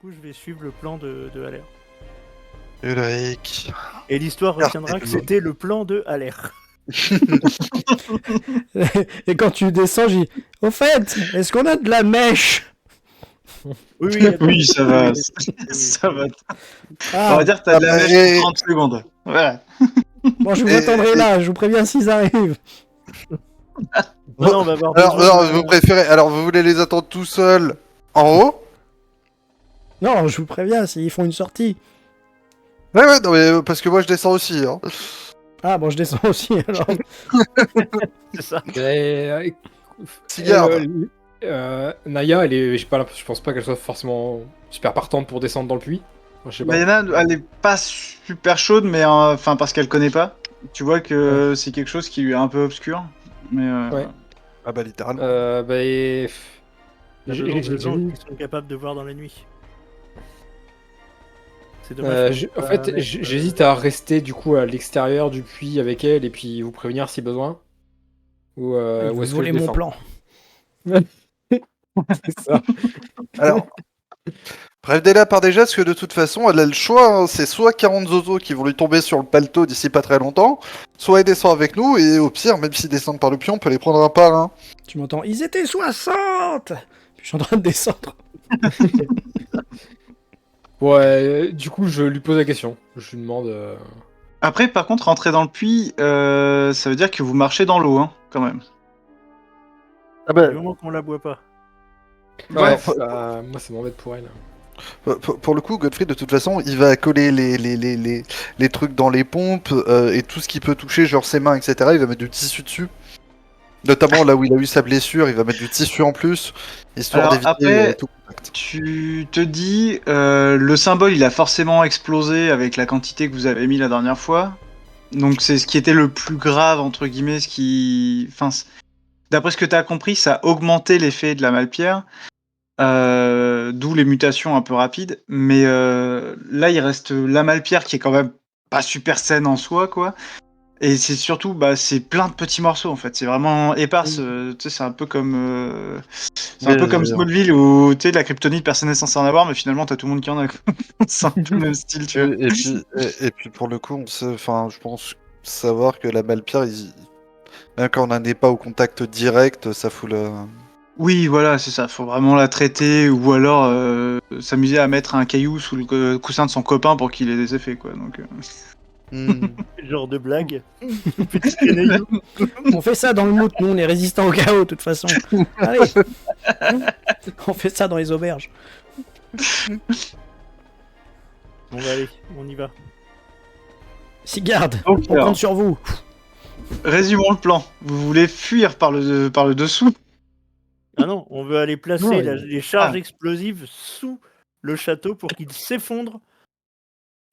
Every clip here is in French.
coup, je vais suivre le plan de Haller. Ulrich. Et l'histoire retiendra que c'était le plan de Haller. Et quand tu descends, j'ai dit, au fait, est-ce qu'on a de la mèche? Oui, attends. Oui, ça va. Oui. Ça va. On Ah, va dire que t'as de la mèche et- pour 30 secondes. Voilà. bon, je vous et- attendrai là, je vous préviens s'ils arrivent. Non, on va avoir Alors, besoin vous préférez. Alors, vous voulez les attendre tout seuls en haut? Non, je vous préviens s'ils font une sortie. Ouais, non, mais parce que moi je descends aussi. Hein. Ah, bon, je descends aussi alors. C'est ça. Cigarde. Naya, je pense pas qu'elle soit forcément super partante pour descendre dans le puits. Enfin, je sais pas. Bah, Yana, elle est pas super chaude, mais enfin parce qu'elle connaît pas. Tu vois que c'est quelque chose qui lui est un peu obscur. Mais Ouais. Ah bah littéralement. Il y a J'ai- besoin de j'ai- gens j'ai- qui sont capables de voir dans la nuit. C'est dommage. En fait, j'hésite à rester du coup à l'extérieur du puits avec elle et puis vous prévenir si besoin. Ou Vous est-ce que volez je mon descends? plan. C'est ça. Alors, prévenez-la par déjà, parce que de toute façon, elle a le choix. Hein. C'est soit 40 zozos qui vont lui tomber sur le paletot d'ici pas très longtemps, soit elle descend avec nous, et au pire, même s'ils descendent par le pion, on peut les prendre un par un. Tu m'entends? Ils étaient 60. Puis je suis en train de descendre. Ouais, du coup, je lui pose la question. Je lui demande. après, par contre, rentrer dans le puits, ça veut dire que vous marchez dans l'eau, hein, quand même. Ah bah, Du moment qu'on la boit pas. Ouais, faut- moi, ça m'embête pour elle. pour le coup, Godfrey, de toute façon, il va coller les trucs dans les pompes, et tout ce qui peut toucher, genre ses mains, etc., il va mettre du tissu dessus. Notamment là où il a eu sa blessure, il va mettre du tissu en plus, histoire Alors, d'éviter après, tout contact. tu te dis, le symbole, il a forcément explosé avec la quantité que vous avez mis la dernière fois. Donc, c'est ce qui était le plus grave, entre guillemets, Enfin, d'après ce que tu as compris, ça a augmenté l'effet de la malpierre. D'où les mutations un peu rapides. Mais là, il reste la malpierre qui est quand même pas super saine en soi, quoi. Et c'est surtout, c'est plein de petits morceaux en fait. C'est vraiment éparse. Tu sais, c'est un peu comme, Smallville où tu sais, de la kryptonite, personne n'est censé en avoir, mais finalement, t'as tout le monde qui en a. C'est un peu le même style, tu vois. Et puis pour le coup, on sait, enfin, je pense savoir que la malpierre, même quand on n'en est pas au contact direct, ça fout le. Oui, voilà, c'est ça. Faut vraiment la traiter ou alors s'amuser à mettre un caillou sous le coussin de son copain pour qu'il ait des effets, quoi. Donc, Genre de blague. Petit canaillou. On fait ça dans le mood, nous on est résistants au chaos de toute façon. Allez. On fait ça dans les auberges. Bon bah allez, on y va. Sigarde, Donc, on alors, compte sur vous. résumons le plan. Vous voulez fuir par le dessous. Ah non, on veut aller placer Non, les charges explosives sous le château pour qu'ils s'effondrent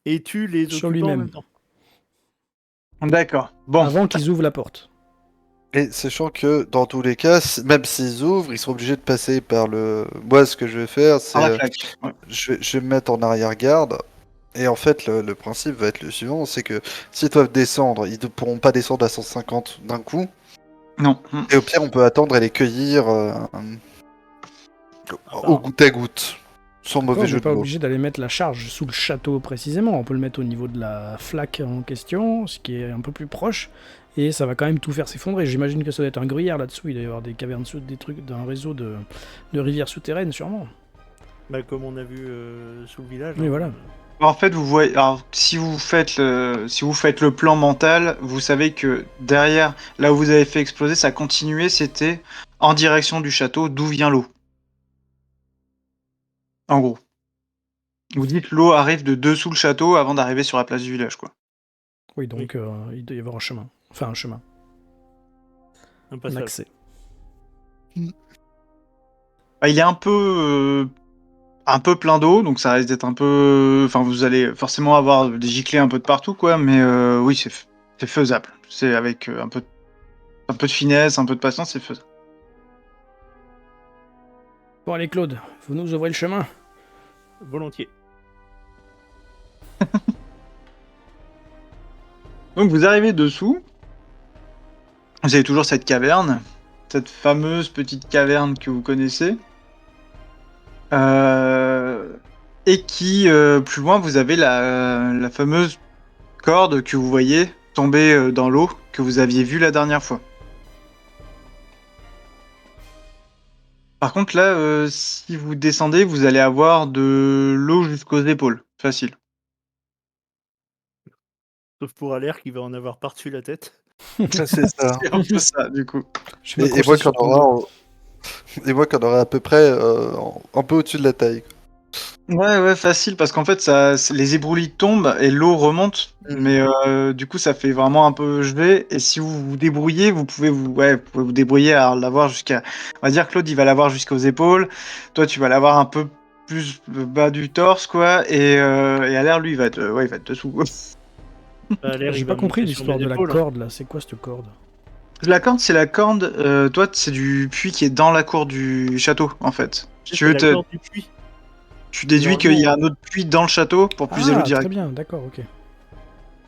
et tuent les Sur occupants en lui-même. même temps. D'accord. Bon. Avant qu'ils ouvrent la porte. Et sachant que dans tous les cas, même s'ils ouvrent, ils seront obligés de passer par le. Moi, ce que je vais faire, c'est. Par la flaque. Ouais. Je vais me mettre en arrière-garde. Et en fait, le principe va être le suivant, c'est que s'ils doivent descendre, ils ne pourront pas descendre à 150 d'un coup. Non. Et au pire, on peut attendre et les cueillir au goutte à goutte. Sans Après, on mauvais n'est jeu de pas mots. obligé d'aller mettre la charge sous le château précisément. On peut le mettre au niveau de la flaque en question, ce qui est un peu plus proche. Et ça va quand même tout faire s'effondrer. J'imagine que ça doit être un gruyère là-dessous. Il doit y avoir des cavernes sous des trucs d'un réseau de rivières souterraines, sûrement. Bah comme on a vu sous le village. Oui, hein. voilà. En fait, vous voyez. Alors, si vous faites le plan mental, vous savez que derrière, là où vous avez fait exploser, ça continuait. C'était en direction du château, d'où vient l'eau. En gros. Vous dites l'eau arrive de dessous le château avant d'arriver sur la place du village, quoi. Oui, donc il doit y avoir un chemin. Enfin, un chemin. Un Un passage. accès. Bah, il est un peu plein d'eau, donc ça risque d'être un peu. Enfin, vous allez forcément avoir des giclées un peu de partout, quoi. Mais oui, c'est faisable. C'est avec un peu de finesse, un peu de patience, c'est faisable. Bon, allez, Claude, vous nous ouvrez le chemin. Volontiers. Donc vous arrivez dessous. Vous avez toujours cette caverne, cette fameuse petite caverne que vous connaissez. et qui, plus loin, vous avez la fameuse corde que vous voyez tomber dans l'eau que vous aviez vue la dernière fois. Par contre, là, si vous descendez, vous allez avoir de l'eau jusqu'aux épaules. Facile. Sauf pour Alaire qui va en avoir par-dessus la tête. C'est ça. C'est un peu ça, du coup. Je vais Et m'accrocher moi, sur qu'on ton dos. aura, et moi, qu'on aura à peu près un peu au-dessus de la taille. Ouais, facile, parce qu'en fait, les ébroulis tombent et l'eau remonte, mais du coup, ça fait vraiment un peu gelé. Et si vous vous débrouillez, vous pouvez vous débrouiller à l'avoir jusqu'à. On va dire, Claude, il va l'avoir jusqu'aux épaules. Toi, tu vas l'avoir un peu plus bas du torse, quoi. Et Alaire, lui, il va être dessous. Alaire, J'ai il pas va compris monter sur l'histoire mes de la épaules. corde là. C'est quoi cette corde? La corde, c'est la corde. Toi, c'est du puits qui est dans la cour du château, en fait. Si tu C'est veux, la corde du puits. tu déduis qu'il y a un Normalement, autre puits dans le château pour puiser l'eau Ah, direct. très bien, d'accord, ok.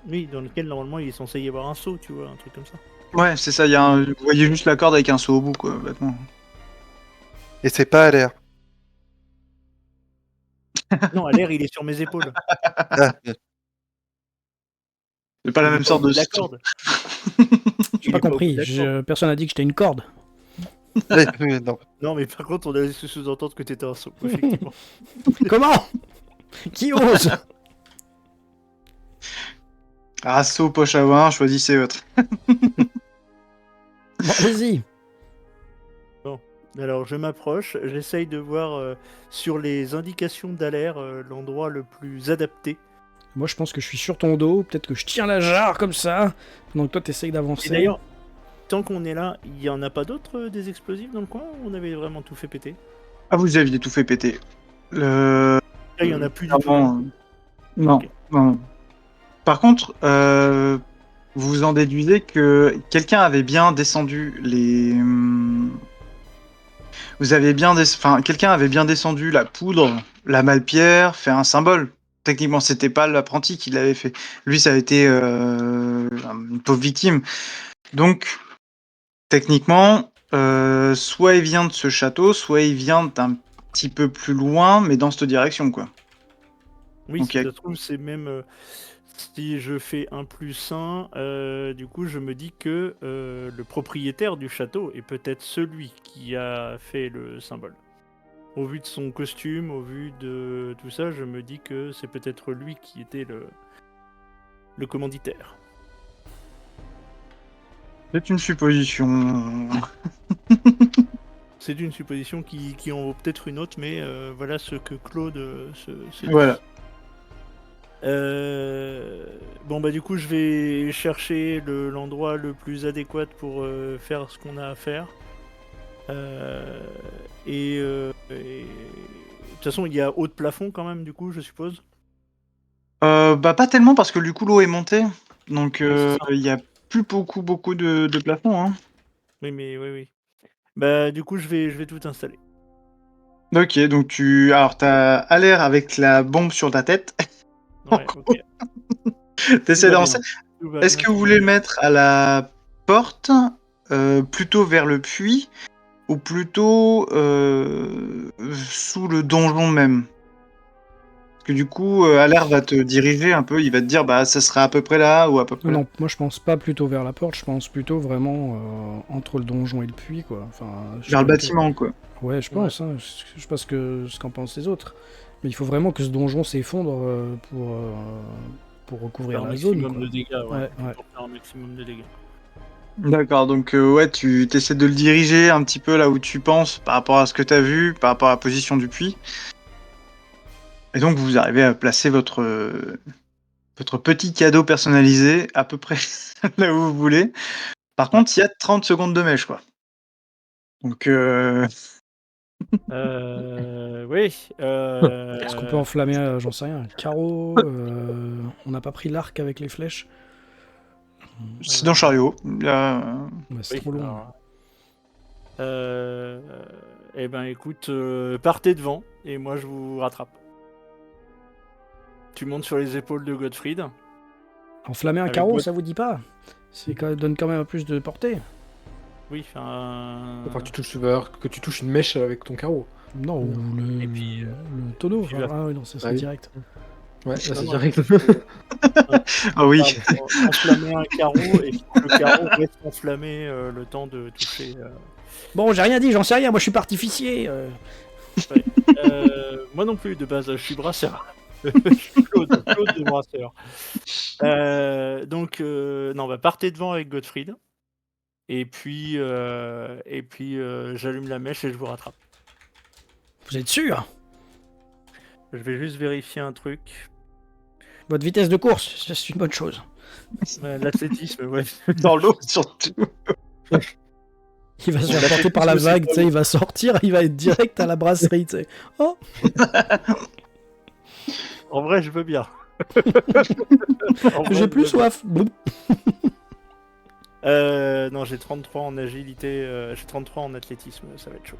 oui, dans lequel normalement il est censé y avoir un seau, tu vois, un truc comme ça. Ouais, c'est ça. Vous voyez juste la corde avec un seau au bout, quoi, bêtement. Et c'est pas à l'air. Non, Alaire, il est sur mes épaules. Ah, C'est pas la Il est même pas au sorte bout de de la structure. corde. J'ai Il pas est pas au bout compris. de la corde. Personne n'a dit que j'étais une corde. oui, non. Non, mais par contre, on a laissé sous-entendre que t'étais un seau, effectivement. Comment? Qui ose? Ah, seau, poche à vin, choisissez votre. Bon, allez-y. Alors, je m'approche, j'essaye de voir sur les indications d'Alaire l'endroit le plus adapté. Moi, je pense que je suis sur ton dos. Peut-être que je tiens la jarre comme ça. Pendant que toi, t'essayes Et d'avancer. d'ailleurs, tant qu'on est là, il y en a pas d'autres des explosifs dans le coin ou on avait vraiment tout fait péter? Ah, vous aviez tout fait péter. Le. Là, il y en a plus du tout. Clairement, non, Ok. non. Par contre, vous en déduisez que quelqu'un avait bien descendu les. Vous avez bien enfin, quelqu'un avait bien descendu la poudre, la malpierre, fait un symbole. Techniquement, c'était pas l'apprenti qui l'avait fait. Lui, ça a été une pauvre victime. Donc, techniquement, soit il vient de ce château, soit il vient d'un petit peu plus loin, mais dans cette direction, quoi. Oui, Ok. si ça se trouve, c'est même. Si je fais un plus 1, du coup, je me dis que le propriétaire du château est peut-être celui qui a fait le symbole. Au vu de son costume, au vu de tout ça, je me dis que c'est peut-être lui qui était le commanditaire. C'est une supposition. C'est une supposition qui en vaut peut-être une autre, mais voilà ce que Claude se dit. Voilà. Bon bah du coup je vais chercher l'endroit le plus adéquat pour faire ce qu'on a à faire. De toute façon il y a haut de plafond quand même du coup je suppose. Bah pas tellement parce que du coup l'eau est montée, donc Oui, c'est ça. il y a plus beaucoup de plafond. Hein. Oui mais oui. Bah du coup je vais tout installer. Ok, donc t'as à l'air avec la bombe sur ta tête. Ouais, ok. T'essaies Tout va d'avancer. bien. Tout va Est-ce bien, que vous tout va voulez le bien. mettre à la porte, plutôt vers le puits, ou plutôt sous le donjon même? Parce que du coup, Alaire va te diriger un peu, il va te dire bah ça sera à peu près là ou à peu près là. Non, moi, je pense pas plutôt vers la porte. Je pense plutôt vraiment entre le donjon et le puits, quoi. Enfin, je sais Vers le pas bâtiment quoi. Ouais, je pense. Hein. Je sais pas ce qu'en pensent les autres. Mais il faut vraiment que ce donjon s'effondre pour recouvrir Faire un la zone, maximum quoi. de dégâts, Ouais. Pour faire un maximum de dégâts. D'accord, donc ouais, tu essaies de le diriger un petit peu là où tu penses par rapport à ce que tu as vu, par rapport à la position du puits. Et donc vous arrivez à placer votre petit cadeau personnalisé à peu près là où vous voulez. Par contre, il y a 30 secondes de mèche, quoi. Donc Oui. Est-ce qu'on peut enflammer, j'en sais rien, un carreau on n'a pas pris l'arc avec les flèches. c'est dans le chariot. Là, Ouais, c'est Oui, trop long. alors, eh ben écoute, partez devant et moi je vous rattrape. Tu montes sur les épaules de Gottfried. Enflammer un Avec carreau, votre- ça vous dit pas? Donne quand même plus de portée. Oui, Enfin, que tu touches une mèche avec ton carreau. Non, ou le, Et puis, le tonneau. puis Enfin, la- ah oui, non, ça serait Ah oui. direct. Ouais, là, c'est non, direct. Ah oui. enflammer un carreau et que le carreau reste enflammé le temps de toucher. Bon, j'ai rien dit, j'en sais rien. Moi, je suis pas artificier. Moi non plus, de base, je suis brasseur. Je suis Claude de brasseur. Donc, non, bah, partez devant avec Gottfried. Et puis, j'allume la mèche et je vous rattrape. Vous êtes sûr? Je vais juste vérifier un truc. Votre vitesse de course, c'est une bonne chose. L'athlétisme, ouais. Dans l'eau, surtout. Il va se faire porter par la vague, tu sais, il va sortir, il va être direct à la brasserie, tu sais. Oh, En vrai, je veux bien. En vrai, j'ai je plus veux soif. bien. Non, j'ai 33 en agilité, j'ai 33 en athlétisme, ça va être chaud.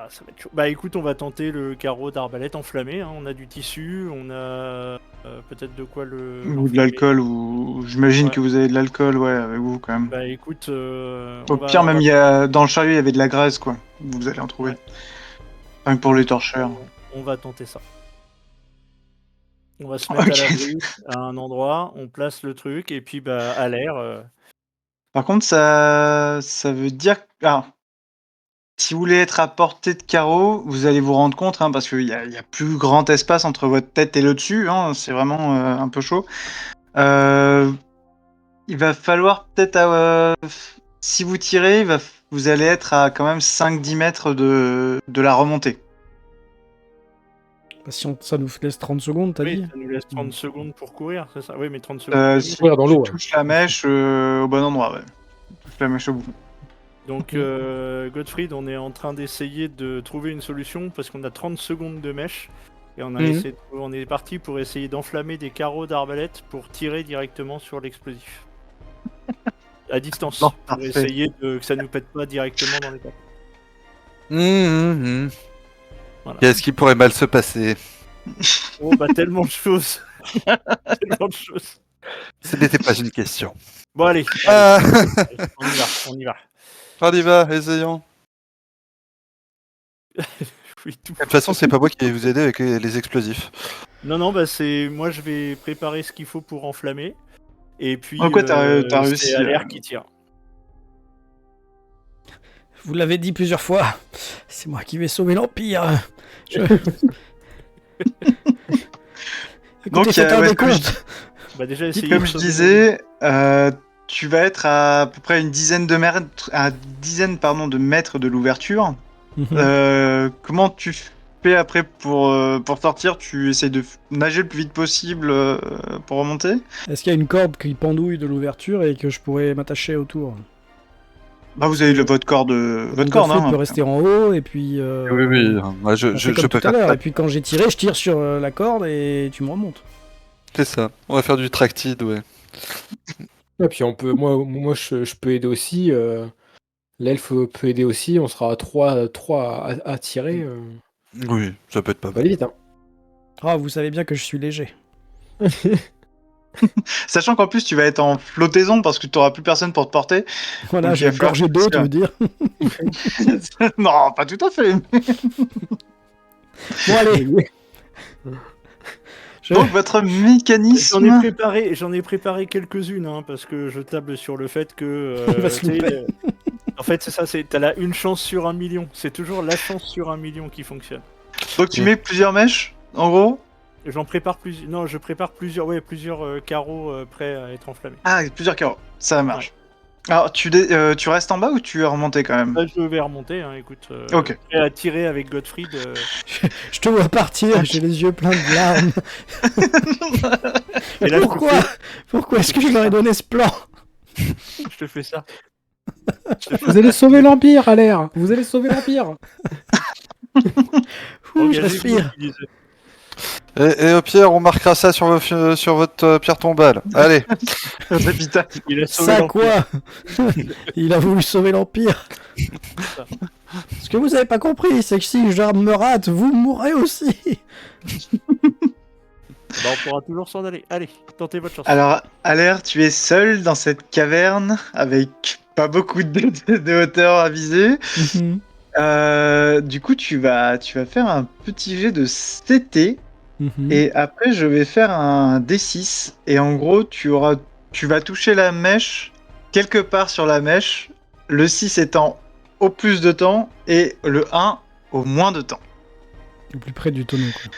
Ça va être chaud. Bah écoute, on va tenter le carreau d'arbalète enflammé. Hein. On a du tissu, on a peut-être de quoi le. Ou de l'enflammer. l'alcool, ou j'imagine Ouais. que vous avez de l'alcool, ouais, avec vous quand même. Bah écoute, Au pire, même il y a dans le chariot, il y avait de la graisse, quoi. Vous allez en trouver. Ouais. Rien que pour les torcheurs. on va tenter ça. On va se mettre Ok. à l'abri à un endroit, on place le truc et puis bah à l'air. Par contre, ça veut dire que si vous voulez être à portée de carreau, vous allez vous rendre compte, hein, parce qu'il y a plus grand espace entre votre tête et le dessus, hein, c'est vraiment un peu chaud. Il va falloir peut-être, si vous tirez, vous allez être à quand même 5-10 mètres de la remontée. Si ça nous laisse 30 secondes, t'as Oui, dit? ça nous laisse 30 secondes pour courir, c'est ça? Oui, mais 30 secondes de mèche. Si Courir dans tu l'eau, ouais. touches la mèche au bon endroit, ouais. Tu touches la mèche au bout. Donc, Gottfried, on est en train d'essayer de trouver une solution parce qu'on a 30 secondes de mèche et on est parti pour essayer d'enflammer des carreaux d'arbalète pour tirer directement sur l'explosif. À distance, Non, pour parfait. essayer que ça nous pète pas directement dans les pattes. Voilà. Qu'est-ce qui pourrait mal se passer? Oh, bah tellement de choses. Tellement de choses. Ce n'était pas une question. Bon, allez, Ah, on y va, on y va. on y va, essayons. Oui, tout. De toute façon, c'est pas moi qui vais vous aider avec les explosifs. Non, bah c'est moi, je vais préparer ce qu'il faut pour enflammer. Et puis, Oh, quoi, t'as c'est réussi, à l'air qui tire. Vous l'avez dit plusieurs fois, c'est moi qui vais sauver l'Empire. Écoutez, Donc, faites un ouais, comme décompte. Bah déjà, essayer Comme de je sauver disais, tu vas être à peu près une dizaine de mètres de l'ouverture. Comment tu fais après pour sortir? Tu essayes de nager le plus vite possible pour remonter? Est-ce qu'il y a une corde qui pendouille de l'ouverture et que je pourrais m'attacher autour? Bah, vous avez votre corde, Donc, votre corde, Gottfried hein. peut rester en haut et puis. Oui, moi, on je fait comme peux tout à faire l'heure. ça. Et puis quand j'ai tiré, je tire sur la corde et tu me remontes. C'est ça. On va faire du tractide, ouais. Et puis on peut, moi je peux aider aussi. L'elfe peut aider aussi. On sera à 3 à tirer. Oui, ça peut être pas Ça va mal. aller vite, hein. Ah, vous savez bien que je suis léger. Sachant qu'en plus tu vas être en flottaison parce que tu n'auras plus personne pour te porter. Voilà, Donc, j'ai il va falloir gorgé d'eau, tu réussir. veux dire? Non, pas tout à fait. Bon, allez. Donc votre mécanisme. J'en ai préparé quelques-unes, hein, parce que je table sur le fait que. Il va se tu sais, louper. en fait, c'est ça, t'as là une chance sur 1 million. C'est toujours la chance sur 1 million qui fonctionne. Donc tu mets plusieurs mèches, en gros. J'en prépare plusieurs. Non, je prépare plusieurs carreaux prêts à être enflammés. Ah, plusieurs carreaux. Ça marche. Alors tu restes en bas ou tu es remonté quand même? Là, je vais remonter, hein, écoute. Ok. Prêt à tirer avec Gottfried. Je te vois partir, j'ai les yeux pleins de larmes. Et là, je te Pourquoi est-ce que je leur ai donné ce plan? Je te fais ça. Vous allez sauver l'Empire à l'air. Vous allez sauver l'Empire. Ouh, je Engagez-vous, respire. il disait. Et au pire, on marquera ça sur votre pierre tombale. Allez. Putain. Il a sauvé Ça l'Empire. quoi? Il a voulu sauver l'Empire. Ce que vous avez pas compris, c'est que si je me rate, vous mourrez aussi. Bah, on pourra toujours s'en aller. Allez, tentez votre chance. Alors, à l'air, tu es seul dans cette caverne avec pas beaucoup de hauteur à viser. Du coup, tu vas faire un petit jet de CT. Et après, je vais faire un D6. Et en gros, tu vas toucher la mèche quelque part sur la mèche. Le 6 étant au plus de temps et le 1 au moins de temps. Au plus près du tonneau, quoi.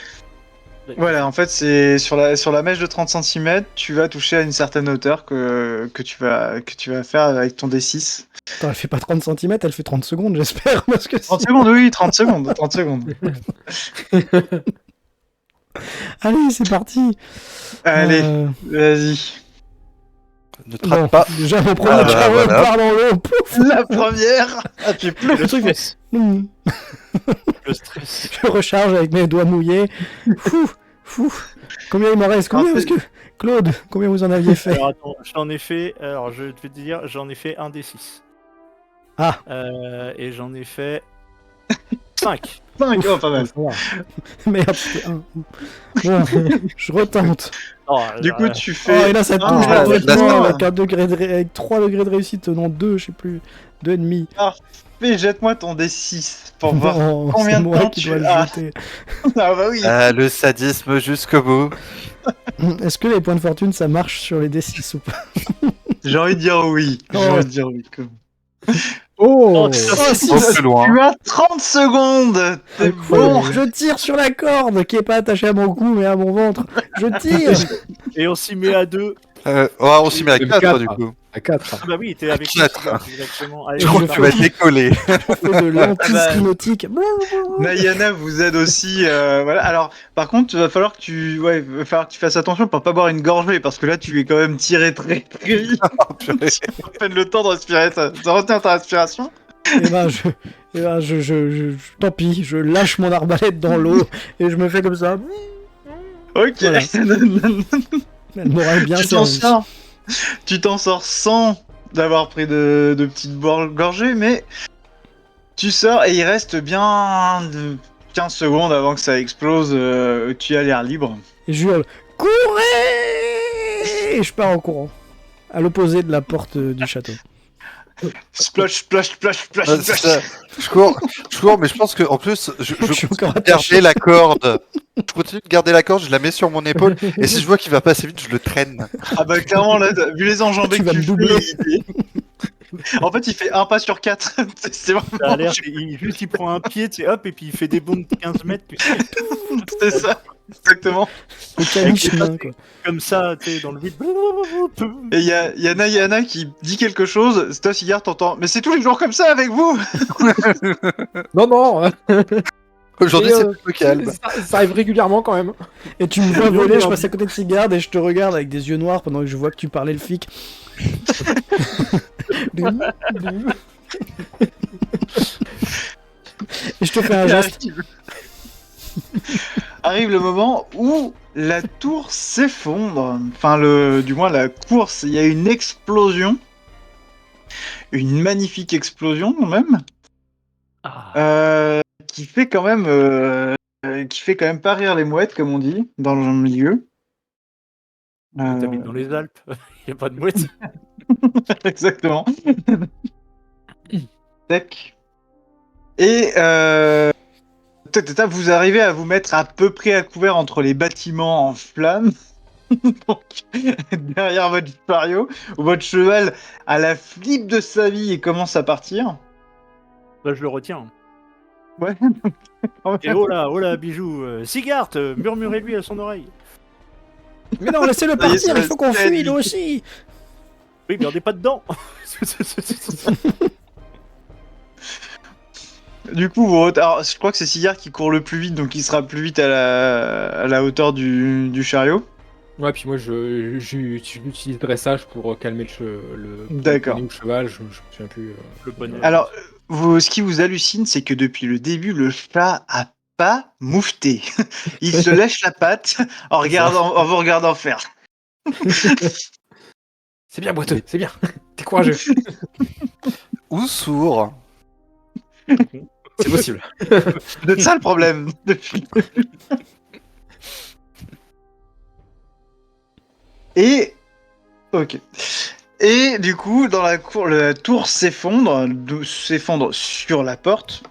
Voilà, en fait, c'est sur la mèche de 30 cm, tu vas toucher à une certaine hauteur que tu vas faire avec ton D6. Attends, elle fait pas 30 cm, elle fait 30 secondes, j'espère. Parce que 30 secondes, oui, 30 secondes. 30 secondes. Allez, c'est parti. Allez, vas-y. Ne traque Bon, pas. déjà, mon premier Ah, bah, Chaos voilà. part dans l'eau. Pouf. La première. Ah, tu pleures. Le truc fait... Le stress. Je recharge avec mes doigts mouillés. Fou. Combien il m'en reste? Combien est-ce que... Claude, combien vous en aviez fait? Alors attends, j'en ai fait. Alors je vais te dire, j'en ai fait un des 6. Ah. Et j'en ai fait 5. 5, oh, pas mal. Merde, c'était un. Bon, je retente. Du coup, tu Oh, fais. et là, ça touche Ah, parfaitement d'accord. avec 3 degrés de réussite, non 2, je sais plus. 2,5. Fais, jette-moi ton D6 pour voir Non, combien c'est de moi temps qui tu dois le as. jeter. Ah bah oui. Le sadisme jusqu'au bout. Est-ce que les points de fortune, ça marche sur les D6 ou pas? J'ai envie de dire oui. J'ai Oh. envie de dire oui. Oh, si, Au plus loin. Tu as 30 secondes. T'es bon. Je tire sur la corde qui est pas attachée à mon cou mais à mon ventre. Je tire. Et on s'y met à 2. On s'y met à Le 4 quatre. du coup. à 4. Ah bah oui, t'es avec Quatre. moi, exactement. Allez, Je crois je que tu vas décoller. Je fais de l'anti-ski nautique. Nayana vous aide aussi. Voilà. Alors, par contre, il va falloir que tu fasses attention pour pas boire une gorgée parce que là, tu es quand même tiré très très vite. Oh, purée. Tu vas à peine le temps de respirer, de retenir ta respiration. Et ben tant pis, je lâche mon arbalète dans l'eau et je me fais comme ça. Ok. Voilà. Elle m'aurait bien Tu t'en servi. sors. Tu t'en sors sans d'avoir pris de petites gorgées, mais tu sors et il reste bien de 15 secondes avant que ça explose. Tu as l'air libre. Et je hurle courez et je pars en courant à l'opposé de la porte du château. Splash, splash, splash, splash, C'est splash. ça. Je cours, mais je pense que en plus, je Je suis encore continue de attaché. garder la corde. Je continue de garder la corde, je la mets sur mon épaule, et si je vois qu'il va pas assez vite, je le traîne. Ah bah clairement là, vu les enjambées Tu que vas tu me doubler. fais, en fait il fait un pas sur 4. C'est Ça a vraiment l'air, il prend un pied, tu sais, hop, et puis il fait des bonds de 15 mètres, tu sais, c'est ça, exactement. Le caniche-main, quoi. comme ça, tu sais, dans le vide. Et il y a Nayana qui dit quelque chose, c'est toi Cigare t'entends, mais c'est tous les jours comme ça avec vous. Non, Aujourd'hui, Et, c'est plus calme. ça arrive régulièrement quand même. Et tu me vois voler, je passe à côté de Cigarde et je te regarde avec des yeux noirs pendant que je vois que tu parlais le flic. Et je te fais un geste. Arrive le moment où la tour s'effondre. Enfin, du moins la course, il y a une explosion. Une magnifique explosion même. Qui fait quand même pas rire les mouettes, comme on dit, dans le milieu. T'habites dans les Alpes, il a pas de mouette. Exactement. Tac. Et vous arrivez à vous mettre à peu près à couvert entre les bâtiments en flammes. Donc, derrière votre chariot, où votre cheval a la flippe de sa vie et commence à partir. Bah, je le retiens. Ouais. Et oh là, bijou. Sigart, murmurez-lui à son oreille. Mais non, laissez-le Ça y est, partir, ça il faut qu'on reste fuit, lui aussi. Oui, mais on n'est pas dedans. Du coup, alors, je crois que c'est Cigare qui court le plus vite, donc il sera plus vite à la hauteur du chariot. Ouais, puis moi j'utilise dressage pour calmer le D'accord. le cheval, je me souviens plus. Le bonheur. Alors, ce qui vous hallucine, c'est que depuis le début, le chat a pas moufté. Il se lèche la patte en vous regardant faire. C'est bien boiteux, c'est bien. T'es courageux. Ou sourd. C'est possible. C'est peut-être ça le problème. Depuis. Et ok. Et du coup, dans la cour, la tour s'effondre sur la porte,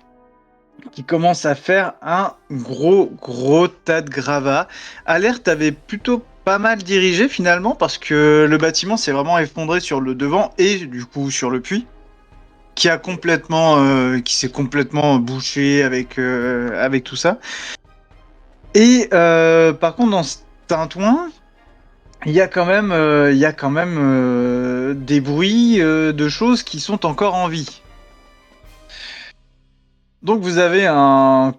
qui commence à faire un gros tas de gravats. Alerte avait plutôt pas mal dirigé finalement, parce que le bâtiment s'est vraiment effondré sur le devant et du coup sur le puits, qui s'est complètement bouché avec tout ça. Et par contre, dans ce tintouin, il y a quand même des bruits de choses qui sont encore en vie. Donc vous avez une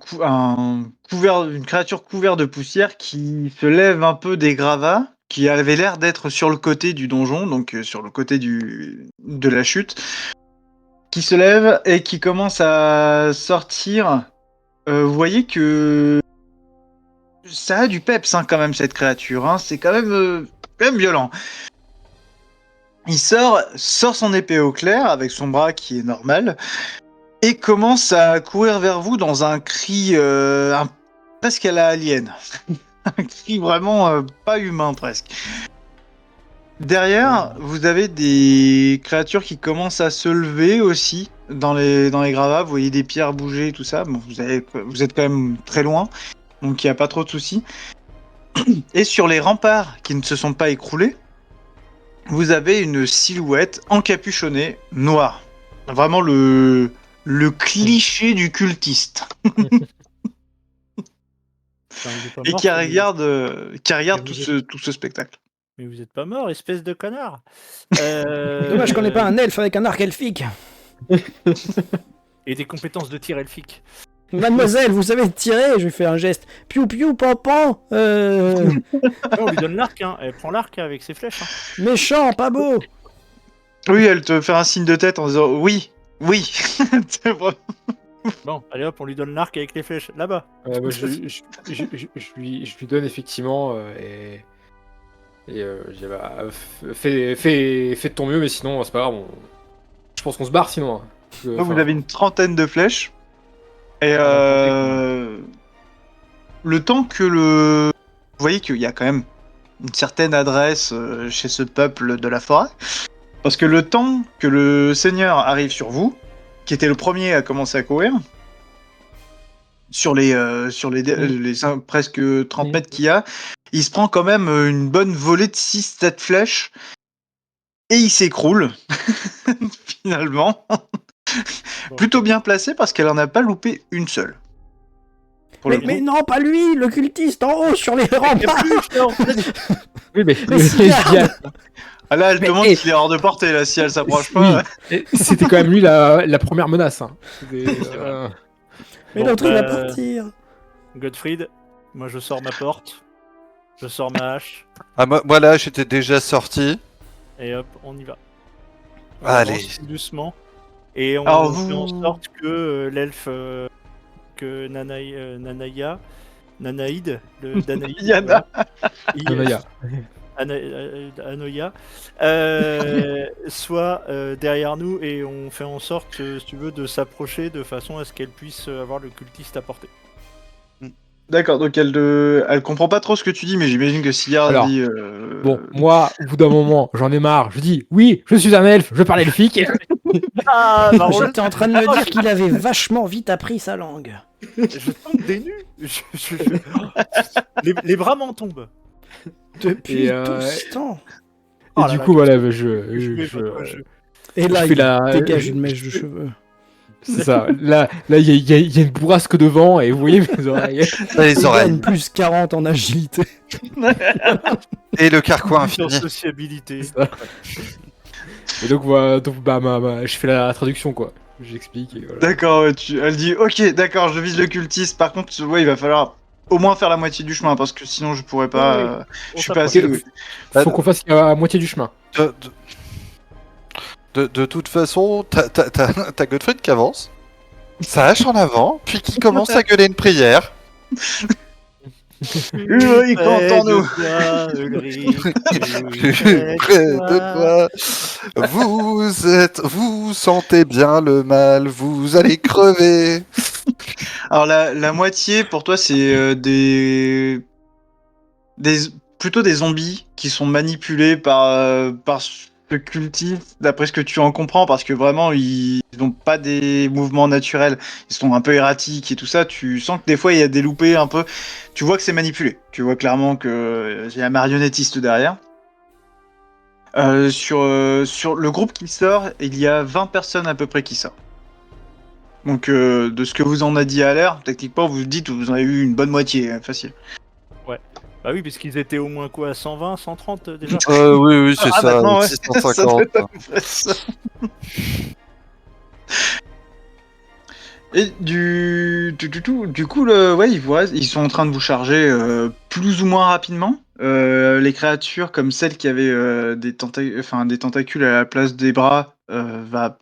créature couverte de poussière qui se lève un peu des gravats, qui avait l'air d'être sur le côté du donjon, donc sur le côté de la chute, qui se lève et qui commence à sortir. Vous voyez que ça a du peps quand même, cette créature. C'est quand même violent. Il sort son épée au clair avec son bras qui est normal et commence à courir vers vous dans un cri presque à la alien. Un cri vraiment pas humain presque. Derrière, vous avez des créatures qui commencent à se lever aussi dans les gravats. Vous voyez des pierres bouger et tout ça. Bon, vous êtes quand même très loin, donc il n'y a pas trop de soucis. Et sur les remparts qui ne se sont pas écroulés, vous avez une silhouette encapuchonnée, noire. Vraiment le cliché du cultiste. Et qui regarde tout ce spectacle. Mais vous êtes pas mort, espèce de connard. Dommage qu'on n'ait pas un elfe avec un arc elfique. Et des compétences de tir elfique. Mademoiselle, vous savez tirer? Je lui fais un geste. Piou piou pampan. On lui donne l'arc, hein. Elle prend l'arc avec ses flèches. Hein. Méchant, pas beau. Oui, elle te fait un signe de tête en disant oui. Bon, allez hop, on lui donne l'arc avec les flèches, là-bas. Moi, je lui donne effectivement je dis, bah, fais de ton mieux, mais sinon c'est pas grave. Je pense qu'on se barre sinon. Hein. Vous avez une trentaine de flèches et le temps que vous voyez qu'il y a quand même une certaine adresse chez ce peuple de la forêt, parce que le temps que le seigneur arrive sur vous, qui était le premier à commencer à courir, sur les presque 30 mètres qu'il y a, il se prend quand même une bonne volée de 6-7 flèches et il s'écroule finalement. Bon. Plutôt bien placé parce qu'elle en a pas loupé une seule. Mais non, pas lui, le cultiste en haut sur les remparts. Oui, mais Ah là, elle demande s'il est hors de portée là, si elle s'approche pas. Oui. C'était quand même lui la première menace. Hein. Mais l'autre il va partir. Godfried, moi je sors ma porte, je sors ma hache, Ah, moi là, j'étais déjà sorti. et hop, on y va. On Allez. avance doucement. Et on Alors, fait en sorte que l'elfe, que Nanaïd, le Danaïd, Yana. Anoya, soit derrière nous et on fait en sorte, si tu veux, de s'approcher de façon à ce qu'elle puisse avoir le cultiste à portée. D'accord, donc elle comprend pas trop ce que tu dis, mais j'imagine que Sillard Alors, dit. Bon, moi, au bout d'un moment, j'en ai marre. Je dis oui, je suis un elfe, je parle elfique. Ah, J'étais en train de me dire qu'il avait vachement vite appris sa langue. je tombe des nues. Les bras m'en tombent. Depuis Et, tout ce temps. Et Oh du là coup, là, voilà, Et là, je fais il dégage une mèche de cheveux. c'est ça. Là, il y a une bourrasque devant et vous voyez mes oreilles. Les Il oreilles. gagne plus 40 en agilité. Et le carquois En infini. sociabilité. Et donc, voilà, je fais la traduction, quoi. J'explique. Et voilà. D'accord, elle dit ok, d'accord, je vise le cultiste. Par contre, ouais, il va falloir au moins faire la moitié du chemin parce que sinon je pourrais pas. Ouais, Je suis pas assez s'approche. doué. Faut qu'on fasse la moitié du chemin. De toute façon, t'as Godfried qui avance, sa hache en avant, puis qui commence à gueuler une prière. Il compte en nous. Près de toi. Vous sentez bien le mal, vous allez crever. Alors la moitié pour toi c'est plutôt des zombies qui sont manipulés par cultistes, d'après ce que tu en comprends, parce que vraiment, ils n'ont pas des mouvements naturels, ils sont un peu erratiques et tout ça, tu sens que des fois, il y a des loupés un peu. Tu vois que c'est manipulé. Tu vois clairement qu'il y a un marionnettiste derrière. Sur le groupe qui sort, il y a 20 personnes à peu près qui sortent. Donc, de ce que vous en a dit à l'air, techniquement, vous dites que vous en avez eu une bonne moitié, facile. Bah oui, puisqu'ils étaient au moins quoi, 120, 130 déjà. Oui, c'est ça, maintenant, ouais. 650. Ça doit être à peu près ça. Et du coup, ouais, ils sont en train de vous charger plus ou moins rapidement. Les créatures comme celle qui avait des tentacules à la place des bras va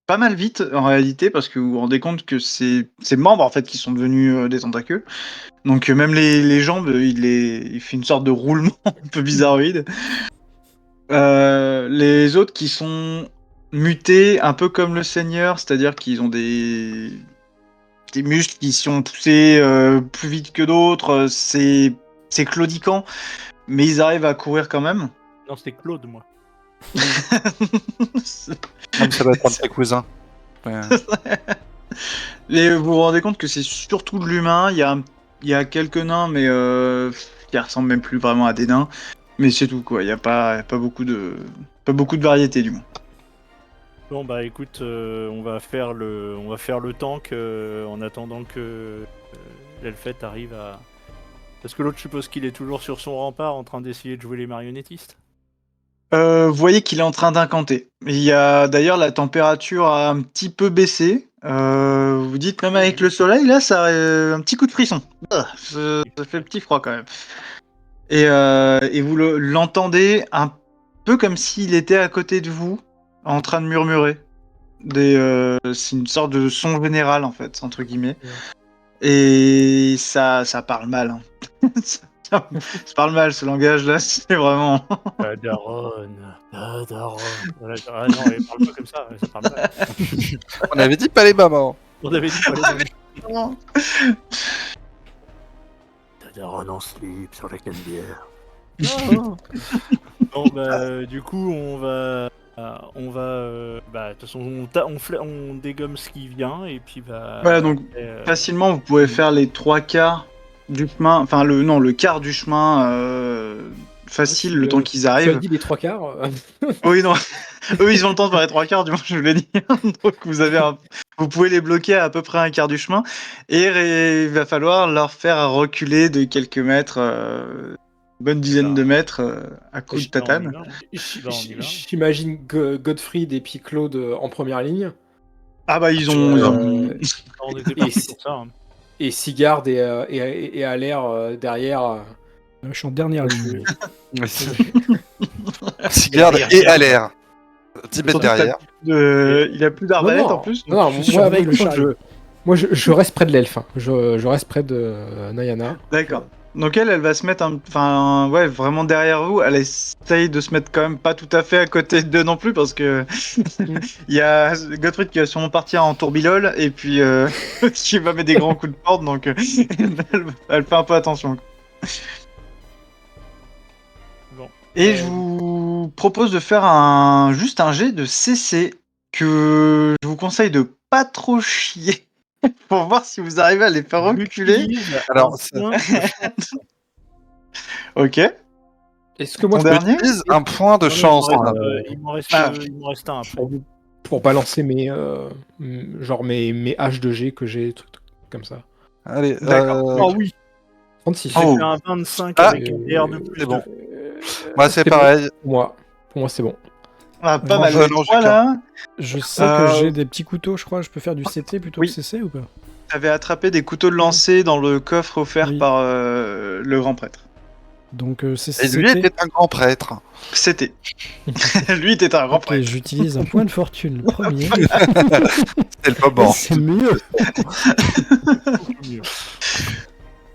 pas mal vite en réalité parce que vous vous rendez compte que c'est ces membres en fait qui sont devenus des tentacules. Donc même les jambes, il fait une sorte de roulement un peu bizarroïde. Les autres qui sont mutés un peu comme le Seigneur, c'est-à-dire qu'ils ont des muscles qui sont poussés plus vite que d'autres, c'est claudiquant, mais ils arrivent à courir quand même. Non, c'était Claude, moi. Ça doit être un de tes cousins. Ouais. Et vous vous rendez compte que c'est surtout de l'humain, il y a quelques nains, mais qui ressemblent même plus vraiment à des nains, mais c'est tout quoi, il y a pas beaucoup de variété du moins. Bon bah écoute, on va faire le tank en attendant que l'Elfette arrive à... Parce que l'autre, je suppose qu'il est toujours sur son rempart en train d'essayer de jouer les marionnettistes. Vous voyez qu'il est en train d'incanter. Il y a d'ailleurs la température a un petit peu baissé. Vous dites même avec le soleil là, ça un petit coup de frisson. Ça fait petit froid quand même. Et vous l'entendez un peu comme s'il était à côté de vous, en train de murmurer. C'est une sorte de son général en fait, entre guillemets. Et ça parle mal. Hein. ça parle mal ce langage-là, c'est vraiment. Daron. Voilà, ah non, elle parle pas comme ça parle mal. On avait dit pas les mamans. On avait dit pas les mêmes. Daron en slip sur la cannebière. Bon bah du coup on va bah de toute façon on dégomme ce qui vient et puis bah Voilà, donc facilement vous pouvez faire les 3/4 du chemin, enfin le quart du chemin facile le temps qu'ils Tu as arrivent. dit les 3/4. Oui, non, eux ils ont le temps de faire les 3/4 du moins, je voulais dire. Donc vous pouvez les bloquer à peu près un quart du chemin et il va falloir leur faire reculer de quelques mètres, bonne dizaine de mètres à coups de tatane. J'imagine Gottfried et puis Claude en première ligne. Ah bah ils ont On était partis pour ça. Hein. Et Sigard et Allaire derrière. Je suis en dernière ligne. Sigard et à l'air. 10 mètres derrière. Il a plus d'arbalète en plus. Non, je surveille le chariot. Moi, je reste près de l'elfe. Hein. Je reste près de Nayana. D'accord. Donc elle va se mettre vraiment derrière vous. Elle essaye de se mettre quand même pas tout à fait à côté d'eux non plus parce que il y a Gottfried qui va sûrement partir en tourbilole et puis qui va mettre des grands coups de porte donc elle fait un peu attention. Bon. Et je vous propose de faire juste un jet de CC que je vous conseille de pas trop chier pour voir si vous arrivez à les faire reculer. Alors, Ok. Est-ce que moi Ton je peux dernier utilise un point de chance. Il m'en reste un après. pour balancer mes haches de G que j'ai, trucs comme ça. Allez, D'accord. Oh oui. 36. J'ai fait un 25 avec un DR de plus. c'est bon. Moi, c'est pareil. Pour moi, c'est bon. Ah, pas Non, mal. je- Les non, trois, j'ai là, Je sais que j'ai des petits couteaux, je crois. Je peux faire du CT plutôt Oui. que CC ou pas? t'avais attrapé des couteaux de lancer dans le coffre offert Oui. par le grand prêtre. Donc c'est Et lui CT. était un grand prêtre. C'était. Lui, t'étais un grand Ok, prêtre. j'utilise un point de fortune, le premier. C'est le moment. C'est mieux.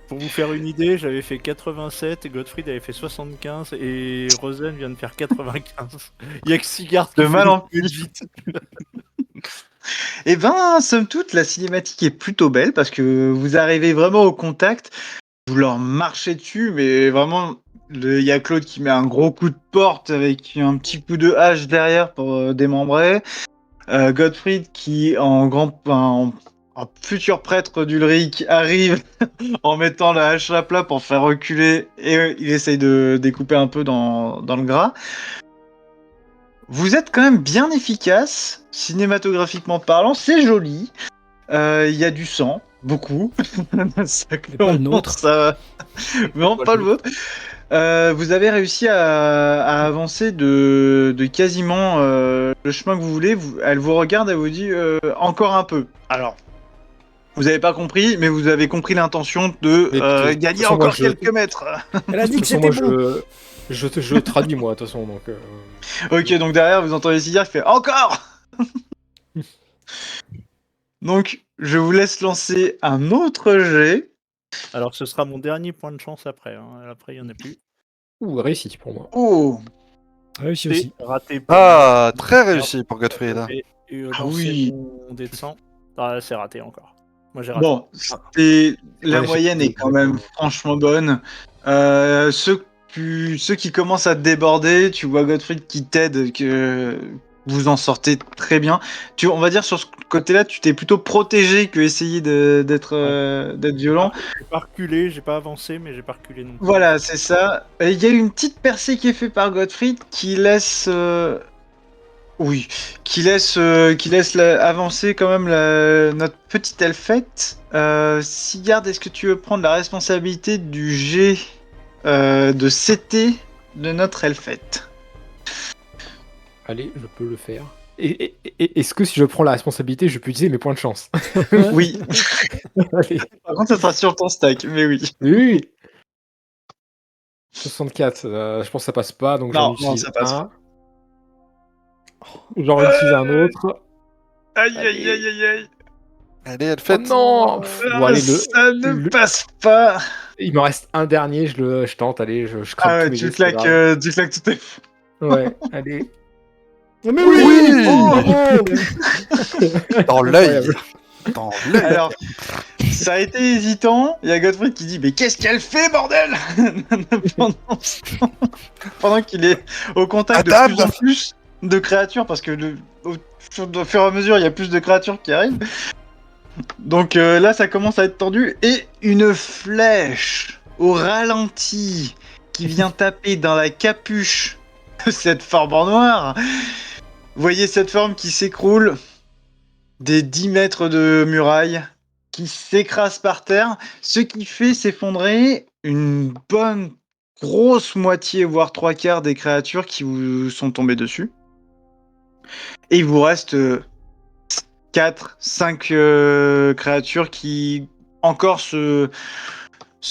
Pour vous faire une idée, j'avais fait 87, Gottfried avait fait 75 et Rosen vient de faire 95. Il y a que Sigard qui De mal fait en plus plus. vite. Et ben, somme toute, la cinématique est plutôt belle parce que vous arrivez vraiment au contact, vous leur marchez dessus, mais vraiment Il y a Claude qui met un gros coup de porte avec un petit coup de hache derrière pour démembrer. Gottfried qui, en futur prêtre d'Ulrich, arrive en mettant la hache à plat pour faire reculer et il essaye de découper un peu dans le gras. Vous êtes quand même bien efficace, cinématographiquement parlant, c'est joli. Il y a du sang, beaucoup. Ça Mais pas le nôtre. Non, pas le vôtre. Vous avez réussi à avancer de quasiment le chemin que vous voulez. Elle vous regarde, elle vous dit encore un peu. Alors, vous n'avez pas compris, mais vous avez compris l'intention de Mais de toute gagner façon, encore moi, quelques mètres. Elle a dit De que toute façon, c'était moi, bon. je traduis, moi, de toute façon. Donc, Ok, donc derrière, vous entendez Sidir qui fait encore. Donc, je vous laisse lancer un autre jet. Alors, ce sera mon dernier point de chance après. Hein. Après, il n'y en a plus. Ouh, réussi pour moi. Oh, Réussi C'est aussi. raté pour Ah, moi. très réussi pour Godfried. Et Ah lancer oui. mon dé de 100. Ah, c'est raté encore. Moi, j'ai raté. Bon, la Ouais, moyenne est quand même franchement bonne. Ceux qui commencent à te déborder, tu vois Gottfried qui t'aide, que vous en sortez très bien. On va dire sur ce côté-là, tu t'es plutôt protégé que essayer d'être violent. J'ai pas reculé, j'ai pas avancé, mais j'ai pas reculé non plus. Voilà, c'est ça. Et il y a une petite percée qui est faite par Gottfried qui laisse, oui, qui laisse avancer quand même notre petite elfette. Sigurd, est-ce que tu veux prendre la responsabilité du jet de CT de notre elfette? Allez, je peux le faire. Est-ce que si je prends la responsabilité, je peux utiliser mes points de chance? Oui. Allez. Par contre, ça sera sur ton stack, mais oui. Oui, oui. 64, je pense que ça passe pas, donc j'en Non, utilise ça passe un. J'en utilise un autre. Aïe, Allez. aïe. Allez, elle Oh fait. non! Bon, allez, Ça ne passe pas. il me reste un dernier, je tente, allez, je crame Ah tous ouais, mes tu dés, c'est pas claques, grave. tu claques tout est. Ouais, allez. Oh, mais Oui. oui, Oh, bravo. Dans l'œil. Incroyable. Dans l'œil. Alors, ça a été hésitant. Il y a Gottfried qui dit mais qu'est-ce qu'elle fait, bordel? Pendant qu'il est au contact de Adam. plus en plus de créatures, parce que au fur et à mesure, il y a plus de créatures qui arrivent. Donc là, ça commence à être tendu. Et une flèche au ralenti qui vient taper dans la capuche de cette forme en noir. Vous voyez cette forme qui s'écroule des 10 mètres de muraille, qui s'écrase par terre, ce qui fait s'effondrer une bonne grosse moitié, voire 3/4 des créatures qui vous sont tombées dessus. Et il vous reste 4, 5 créatures qui encore se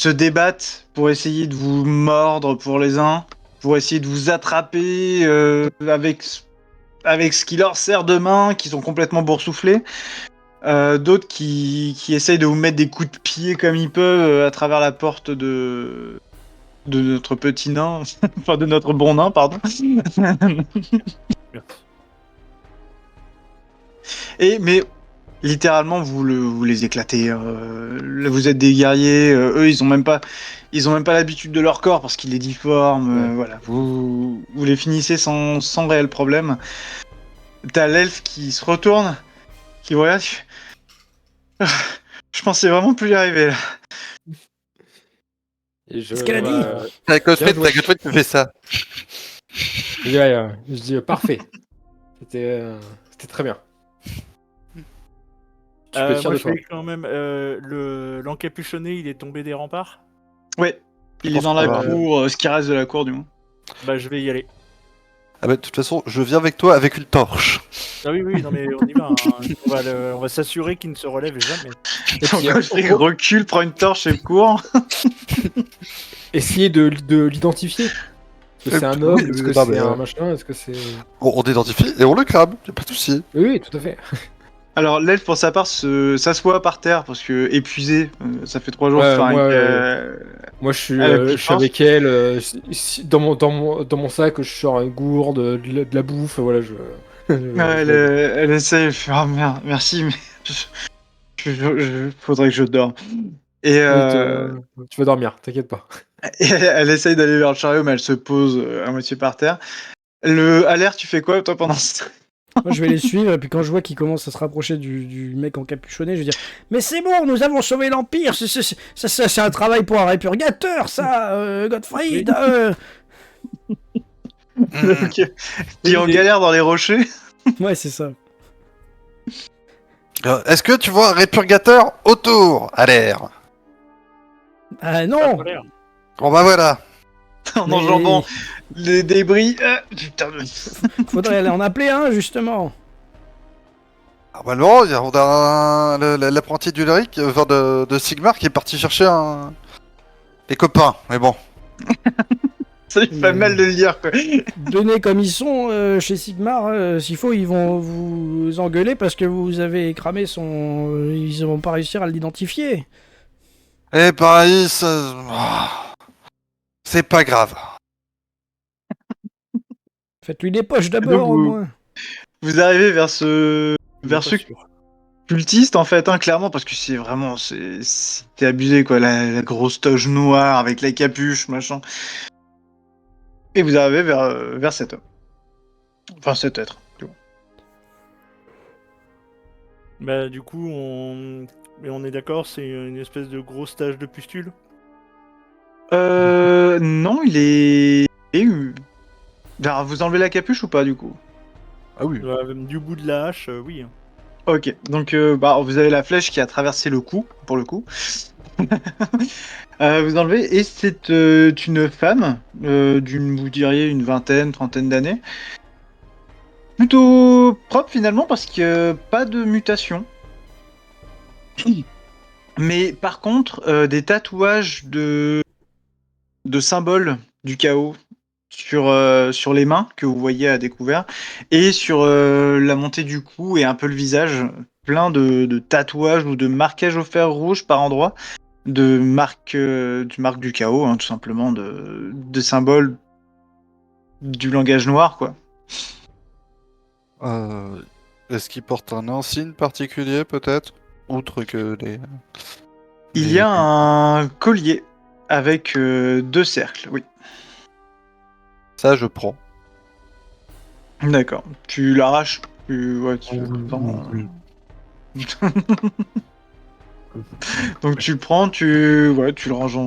débattent pour essayer de vous mordre pour les uns, pour essayer de vous attraper avec ce qui leur sert de main, qui sont complètement boursouflés. D'autres qui essayent de vous mettre des coups de pied comme ils peuvent à travers la porte de notre petit nain, enfin de notre bon nain, pardon. Mais littéralement vous les éclatez. Vous êtes des guerriers. Eux ils ont même pas l'habitude de leur corps parce qu'il est difforme. Ouais. Voilà, vous les finissez sans réel problème. T'as l'elfe qui se retourne, qui regarde. Je pensais vraiment plus y arriver là. Qu'est-ce qu'elle a dit? T'as Godfried, Bien joué. qui fait ça. Je dis parfait. C'était très bien. Tu peux être fier Moi, de je toi. vais quand même. L'encapuchonné, il est tombé des remparts. Ouais, il est pense dans qu'on la va- cour, ce qui reste de la cour du moins. Bah, je vais y aller. Ah bah, de toute façon, je viens avec toi avec une torche. Ah oui, non mais on y va. Hein. On va s'assurer qu'il ne se relève jamais. Et puis, Godfrey recule, prend une torche et court. essayer de l'identifier. Est-ce que c'est un homme? oui, Est-ce que non, c'est mais, un machin? Est-ce que c'est... On identifie et on le crame, y'a pas de soucis. Oui, tout à fait. Alors l'elfe pour sa part s'assoit par terre parce que épuisé, ça fait 3 jours Ouais, enfin, moi, avec, Moi, je elle a plus suis de force. avec elle. Dans mon sac, je sors un gourde, de la bouffe. Voilà, Elle essaie, elle fait, ah merde, merci, mais faudrait que je dorme. Et, Tu vas dormir, t'inquiète pas. et elle essaye d'aller vers le chariot, mais elle se pose à moitié par terre. Alerte, tu fais quoi toi pendant ce temps? Moi, je vais les suivre, et puis quand je vois qu'ils commencent à se rapprocher du mec encapuchonné, je vais dire mais c'est bon, nous avons sauvé l'Empire, c'est un travail pour un répurgateur, ça, Gottfried. Qui est en galère dans les rochers. Ouais, c'est ça. Est-ce que tu vois un répurgateur autour à l'air? Ah Pas non. trop l'air. Bon bah voilà. En Mais enjambant les débris. Putain de... faudrait aller en appeler un, justement. Normalement, on a l'apprenti d'Ulrich, enfin de Sigmar, qui est parti chercher les copains. Mais bon. Ça lui fait mal de le dire, quoi. Donnés comme ils sont chez Sigmar, s'il faut, ils vont vous engueuler parce que vous avez cramé son. Ils vont pas réussir à l'identifier. Et pareil, c'est pas grave. Faites-lui des poches donc, d'abord, au moins. Vous arrivez vers ce Pas sûr. cultiste, en fait, hein, clairement, parce que c'est vraiment... C'était abusé, quoi. La grosse toge noire avec la capuche, machin. Et vous arrivez vers cet homme. Enfin, cet être. Bah du coup, mais on est d'accord, c'est une espèce de grosse tache de pustule. Non, il est... Alors, vous enlevez la capuche ou pas, du coup? Ah oui. Du bout de la hache, oui. Ok, donc vous avez la flèche qui a traversé le cou, pour le coup. Vous enlevez, et c'est une femme vous diriez une vingtaine, trentaine d'années. Plutôt propre finalement, parce que pas de mutation. Mais par contre, des tatouages de symboles du chaos sur les mains que vous voyez à découvert, et sur la montée du cou et un peu le visage, plein de tatouages ou de marquages au fer rouge par endroits, de marques du chaos, hein, tout simplement, de symboles du langage noir, quoi. Est-ce qu'il porte un insigne particulier, peut-être? Outre que les... Il y a un collier avec 2 cercles, oui. Ça, je prends. D'accord. Tu l'arraches. Ouais, donc tu le prends, tu le ranges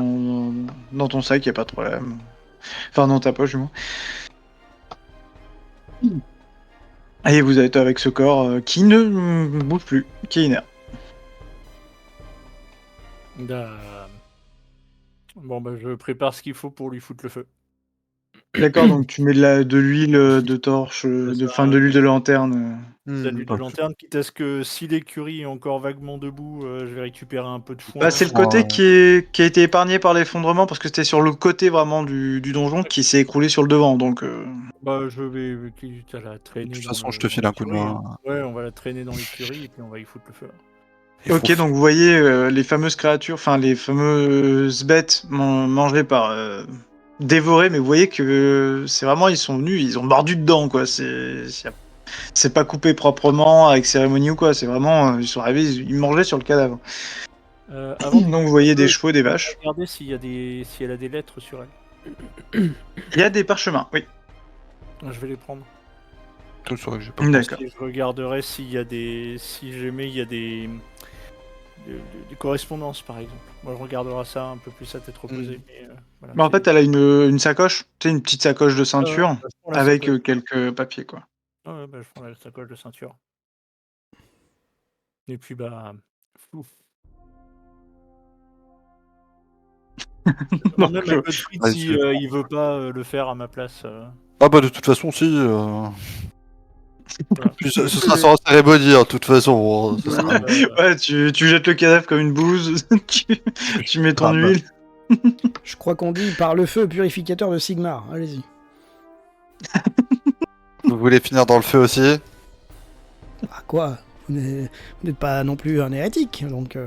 dans ton sac, y a pas de problème. Enfin, dans ta poche, du moins. Et vous êtes avec ce corps qui ne bouge plus, qui est inerte. Bon bah je prépare ce qu'il faut pour lui foutre le feu. D'accord, donc tu mets de l'huile de torche, de l'huile de lanterne. La lutte de lanterne, quitte à ce que si l'écurie est encore vaguement debout, je vais récupérer un peu de foin. Bah, c'est le côté qui a été épargné par l'effondrement, parce que c'était sur le côté vraiment du donjon qui s'est écroulé sur le devant, donc... Bah je vais quitte à la traîner. De toute dans façon, je te file un coup de l'écurie, main. hein. Ouais, on va la traîner dans l'écurie et puis on va y foutre le feu. Ok, donc vous voyez les fameuses créatures, enfin les fameuses bêtes mangées par... dévorées, mais vous voyez que c'est vraiment, ils sont venus, ils ont mordu dedans, quoi. C'est pas coupé proprement, avec cérémonie ou quoi, c'est vraiment, ils sont arrivés, ils mangeaient sur le cadavre. Avant, Donc vous voyez des chevaux, des vaches. regardez si elle a des lettres sur elle. Il y a des parchemins, oui. Je vais les prendre. Tout sur que j'ai pas. D'accord. Et je regarderai s'il y a si jamais il y a des correspondances par exemple. Moi je regarderai ça un peu plus à tête reposée. Mais, voilà, Bah, en fait, elle a une sacoche, tu sais, une petite sacoche de ceinture, bah, je prends la avec sacoche. quelques papiers, quoi. Ouais, bah, je prends la sacoche de ceinture. Et puis bah... Fou. Donc, Même à Gottfried Ouais, si c'est- il veut pas le faire à ma place. Ah bah de toute façon, si. Voilà. Puis ce sera sans cérémonie, hein, de toute façon. Bon, ce sera- Ouais, tu jettes le cadavre comme une bouse, tu mets ton Ah, bah. huile. Je crois qu'on dit par le feu purificateur de Sigmar. Allez-y. Vous voulez finir dans le feu aussi? Ah quoi? Vous n'êtes pas non plus un hérétique, donc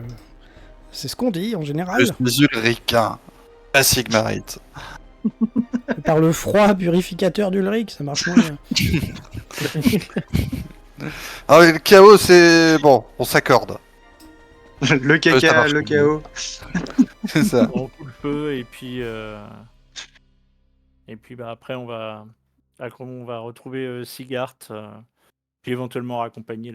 c'est ce qu'on dit en Je général. suis Ulricain, pas Sigmarite. Par le froid purificateur d'Ulrich, ça marche moins bien. Ah oui, le chaos, c'est... Bon, on s'accorde. Le ça caca, marche le mieux. chaos. C'est ça. On fout le feu et puis bah, après on va retrouver Sigart, puis éventuellement raccompagner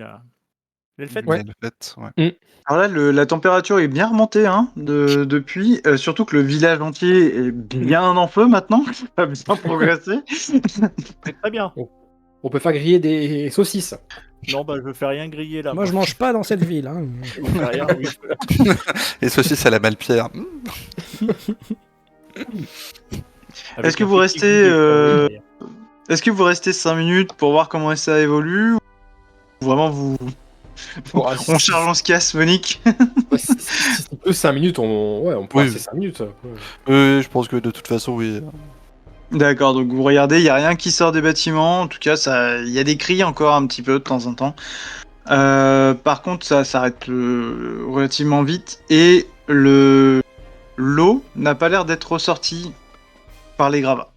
l'Elfette. Ouais. Le fait, ouais. Alors là, la température est bien remontée hein, depuis, surtout que le village entier est bien en feu maintenant, ça a bien progressé. C'est très bien. On peut faire griller des saucisses. Non, bah je fais rien griller là. Moi, je mange pas dans cette ville. Hein. Je fais rien, oui. Et saucisse à la Malpierre. Avec Est-ce que un vous petit restez, goût de poivré derrière. Est-ce que vous restez 5 minutes pour voir comment ça évolue ou vraiment Bon, on charge, on se casse, Monique? si c'est que 5 minutes, on peut Oui. rester 5 minutes. Ouais. Oui, je pense que de toute façon, oui. D'accord, donc vous regardez, il n'y a rien qui sort des bâtiments. En tout cas, il y a des cris encore un petit peu de temps en temps. Par contre, ça s'arrête relativement vite et l'eau n'a pas l'air d'être ressortie par les gravats.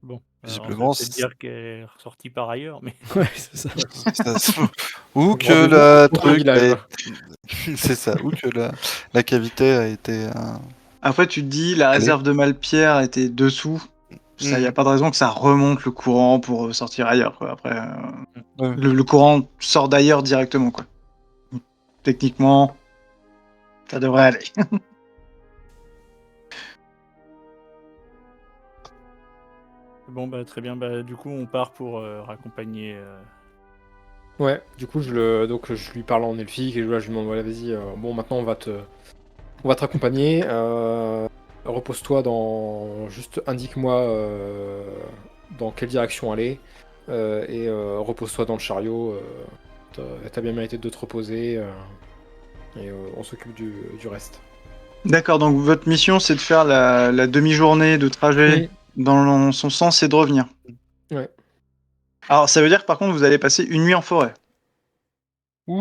Bon, on Visiblement, peut peut-être dire qu'elle est ressortie par ailleurs, mais Ouais, c'est ça. Ou que Rendez-vous la au truc village. c'est ça, ou que la cavité a été Après, tu te dis, la Allez. réserve de Malpierre était dessous. Ça, il n'y a pas de raison que ça remonte le courant pour sortir ailleurs. Quoi. Après, Ouais. le courant sort d'ailleurs directement. Quoi. Techniquement, ça devrait aller. bon, bah très bien. Bah, du coup, on part pour raccompagner. Ouais, du coup, donc, je lui parle en elfique et là, je lui demande, voilà, vas-y, bon, maintenant, on va te raccompagner. Repose-toi juste indique-moi dans quelle direction aller. Et repose-toi dans le chariot. T'as bien mérité de te reposer. Et on s'occupe du reste. D'accord, donc votre mission, c'est de faire la demi-journée de trajet dans son sens et de revenir. Ouais. Alors, ça veut dire que par contre, vous allez passer une nuit en forêt.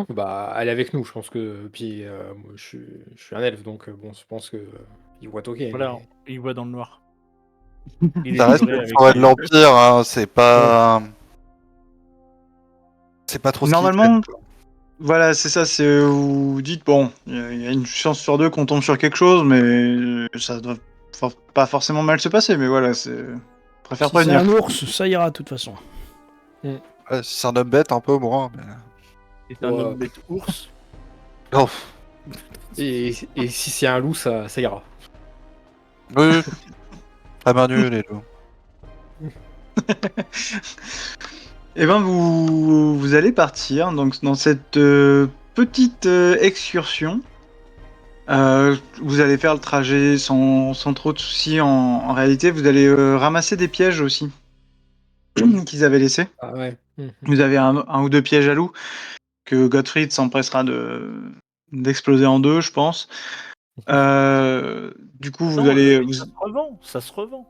Bah, elle est avec nous, je pense que. Puis, moi, je suis un elfe, donc bon, je pense que il voit ok. Voilà, mais- il voit dans le noir. Il est Ça reste livré une avec forêt de l'Empire, hein, c'est pas trop ce qui Normalement, fait. voilà, c'est ça, c'est vous dites, bon, il y a une chance sur deux qu'on tombe sur quelque chose, mais ça doit pas forcément mal se passer, mais voilà, je préfère Si c'est prévenir. un ours, ça ira de toute façon. Ouais, si c'est un homme bête, un peu moins. Mais... C'est un Ouais. homme bête ours. Oh. Et si c'est un loup, ça ira. Oui, à main nue, les loups. Eh ben, vous allez partir donc dans cette petite excursion. Vous allez faire le trajet sans trop de soucis. En réalité, vous allez ramasser des pièges aussi qu'ils avaient laissés. Ah ouais. Vous avez un ou deux pièges à loup que Gottfried s'empressera d'exploser en deux, je pense. Du coup, vous Non, allez... mais ça se revend.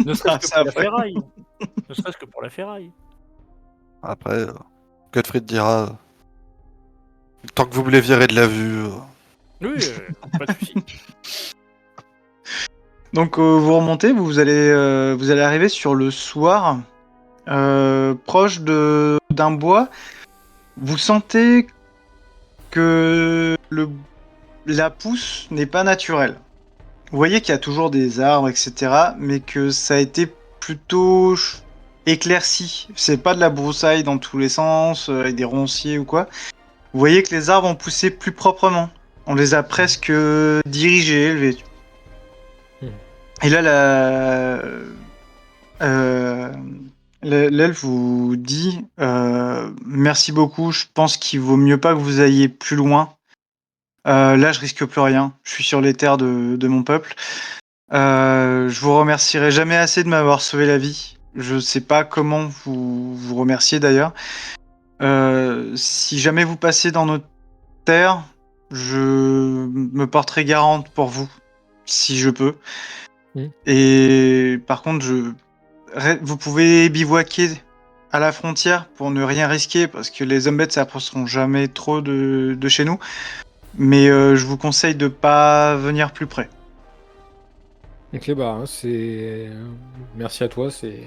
Ne serait-ce que Ça, pour la après. ferraille. Ne serait-ce que pour la ferraille. Après, Gottfried dira tant que vous me les virez de la vue. Oui, pas de soucis. Donc vous remontez, vous allez arriver sur le soir, proche d'un bois. Vous sentez que la pousse n'est pas naturelle. Vous voyez qu'il y a toujours des arbres, etc., mais que ça a été plutôt éclairci. C'est pas de la broussaille dans tous les sens, avec des ronciers ou quoi. Vous voyez que les arbres ont poussé plus proprement. On les a presque dirigés, élevés. Et là, l'elfe vous dit merci beaucoup, je pense qu'il vaut mieux pas que vous ayez plus loin. Là, je risque plus rien. Je suis sur les terres de mon peuple. Je vous remercierai jamais assez de m'avoir sauvé la vie. Je sais pas comment vous remercier d'ailleurs. Si jamais vous passez dans notre terre, je me porterai garante pour vous, si je peux. Et par contre, vous pouvez bivouaquer à la frontière pour ne rien risquer, parce que les hommes bêtes s'approcheront jamais trop de chez nous. Mais je vous conseille de pas venir plus près. Ok, bah, c'est. Merci à toi, c'est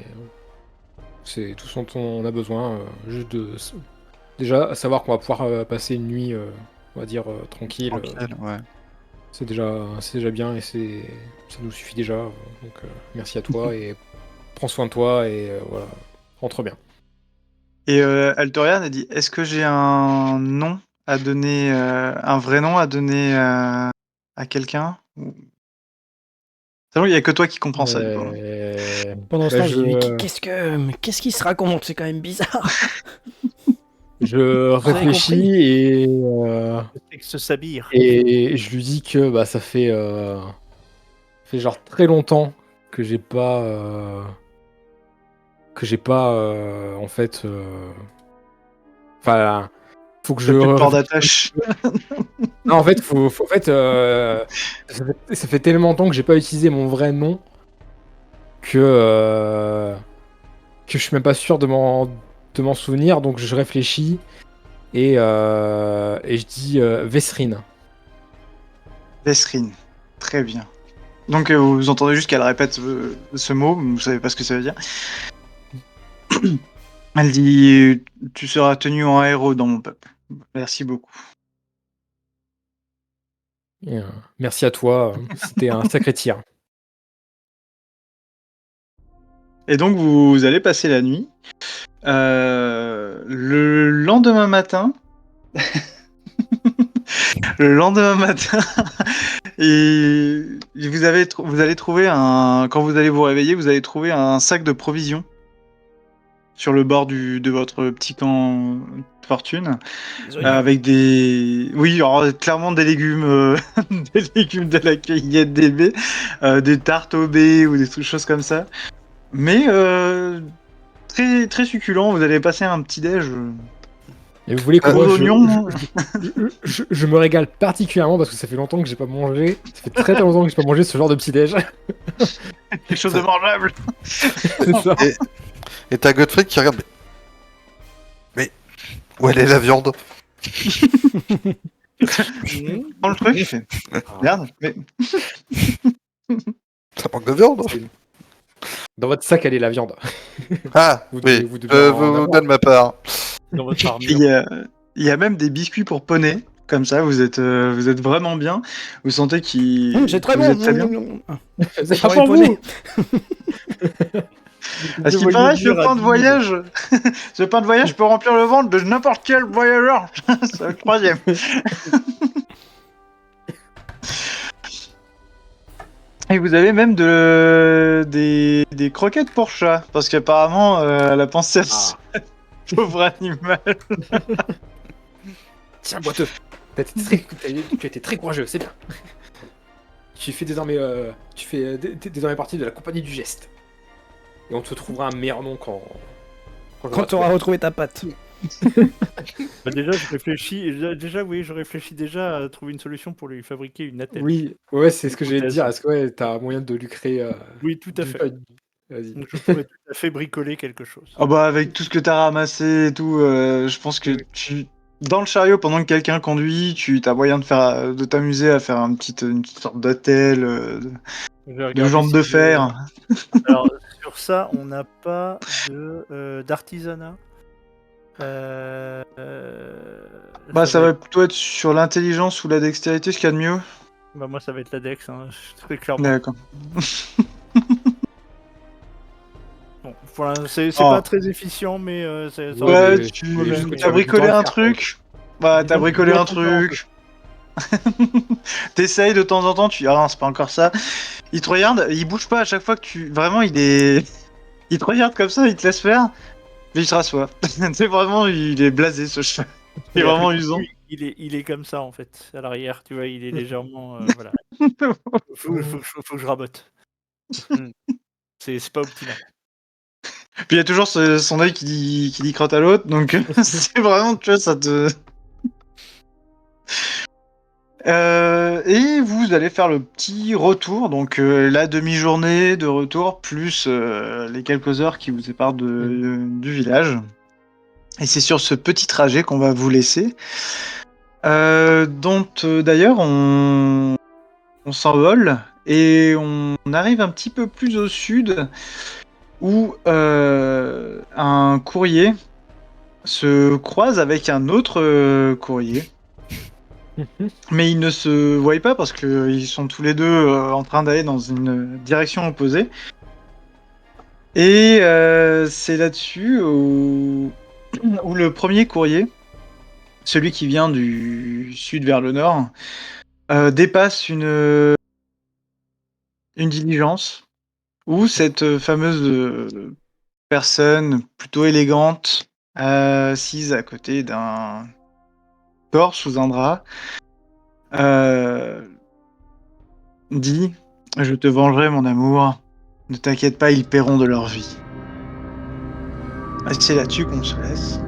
tout ce dont on a besoin. Juste Déjà, à savoir qu'on va pouvoir passer une nuit, on va dire, tranquille, Tranquille, ouais. c'est déjà bien et ça nous suffit déjà. Donc, merci à toi et prends soin de toi et voilà, rentre bien. Et Altorian a dit, est-ce que j'ai un nom à donner, un vrai nom à donner à quelqu'un? Il y a que toi qui comprends ça, du coup. Pendant ce Bah, temps, je dis, mais qu'est-ce qui se raconte? C'est quand même bizarre. je Vous avez réfléchis compris Le texte Sabir. et je lui dis que bah, ça fait genre très longtemps que j'ai pas en fait. Enfin, faut que je T'as plus de port réfléchisse un d'attache. peu. Non, en fait, en fait, ça fait tellement longtemps que j'ai pas utilisé mon vrai nom que je suis même pas sûr de m'en souvenir. Donc je réfléchis et je dis Vesrine. Vesrine. Très bien. Donc vous entendez juste qu'elle répète ce mot, vous savez pas ce que ça veut dire. Elle dit, tu seras tenu en héros dans mon peuple. Merci beaucoup. Et, merci à toi, c'était un sacré tir. Et donc vous allez passer la nuit. Le lendemain matin, et vous allez trouver quand vous allez vous réveiller, vous allez trouver un sac de provisions sur le bord de votre petit camp de fortune, Des oignons. avec oui, alors, clairement des légumes, des légumes de la cueillette des baies, des tartes aux baies ou des choses comme ça. Mais très très succulent. Vous allez passer un petit déj. Et vous voulez que Gros moi oignons. je me régale particulièrement parce que ça fait longtemps que j'ai pas mangé. Ça fait très très longtemps que j'ai pas mangé ce genre de petit déj. Quelque chose de mangeable. C'est ça. Et t'as Godfrey qui regarde. Mais où elle est la viande? Prends le truc, il fait. Merde, mais Ça manque de viande? Dans votre sac, elle est la viande. Ah, Vous oui, devez en vous avoir. donne ma part. Dans votre armure. il y a même des biscuits pour poney. Comme ça, vous êtes vraiment bien. Vous sentez C'est très que vous bon. êtes très bien. Ah, C'est pas pas pour pour les vous. À ce qui paraît, ce pain de voyage, ce pain de voyage peut remplir le ventre de n'importe quel voyageur. C'est le troisième. Et vous avez même des croquettes pour chat, parce qu'apparemment, elle a pensé à ce pauvre animal. Tiens, boiteux. Tu as été très courageux, c'est bien. Tu fais désormais partie de la compagnie du geste. Et on te trouvera un meilleur nom quand Quand tu auras retrouvé ta patte. Bah, déjà, je réfléchis. Oui, je réfléchis déjà à trouver une solution pour lui fabriquer une attelle. Oui, ouais, c'est ce que j'allais te dire. Est-ce que t'as moyen de lui créer Oui, tout à du- fait. Vas-y. Donc, je pourrais tout à fait bricoler quelque chose. Ah bah avec tout ce que t'as ramassé et tout, je pense que Oui. dans le chariot pendant que quelqu'un conduit, tu as moyen de t'amuser à faire une petite sorte d'hôtel, Je vais de regarder jambes si de j'ai- fer. Alors, sur ça, on n'a pas d'artisanat. Bah ça va va être- plutôt être sur l'intelligence ou la dextérité, ce qu'il y a de mieux. Bah, moi, ça va être la Dex, hein, très clairement. D'accord. Bon, voilà, c'est Oh. pas très efficient, mais ça Ouais, aurait Ouais, été tu mauvais, mais- as bricolé un faire, truc. Bah t'as Disons que bricolé je dois un tenter un peu. truc. T'essayes de temps en temps, tu dis ah non c'est pas encore ça. Il te regarde, il bouge pas à chaque fois que tu... Vraiment il est... Il te regarde comme ça, il te laisse faire. Puis il se rassoit. C'est vraiment, il est blasé ce cheval. Il est vraiment usant. Il est comme ça en fait, à l'arrière, tu vois, il est légèrement. Voilà. Faut que je rabote. C'est pas optimal. Puis il y a toujours son œil qui dit crotte à l'autre, donc c'est vraiment, tu vois, ça te... et vous allez faire le petit retour, donc la demi-journée de retour, plus les quelques heures qui vous séparent du village. Et c'est sur ce petit trajet qu'on va vous laisser. Dont d'ailleurs on s'envole et on arrive un petit peu plus au sud où un courrier se croise avec un autre courrier. Mais ils ne se voient pas parce qu'ils sont tous les deux en train d'aller dans une direction opposée. Et c'est là-dessus où le premier courrier, celui qui vient du sud vers le nord, dépasse une diligence où cette fameuse personne plutôt élégante, assise à côté d'un corps sous un drap, dit « Je te vengerai, mon amour. Ne t'inquiète pas, ils paieront de leur vie. » C'est là-dessus qu'on se laisse.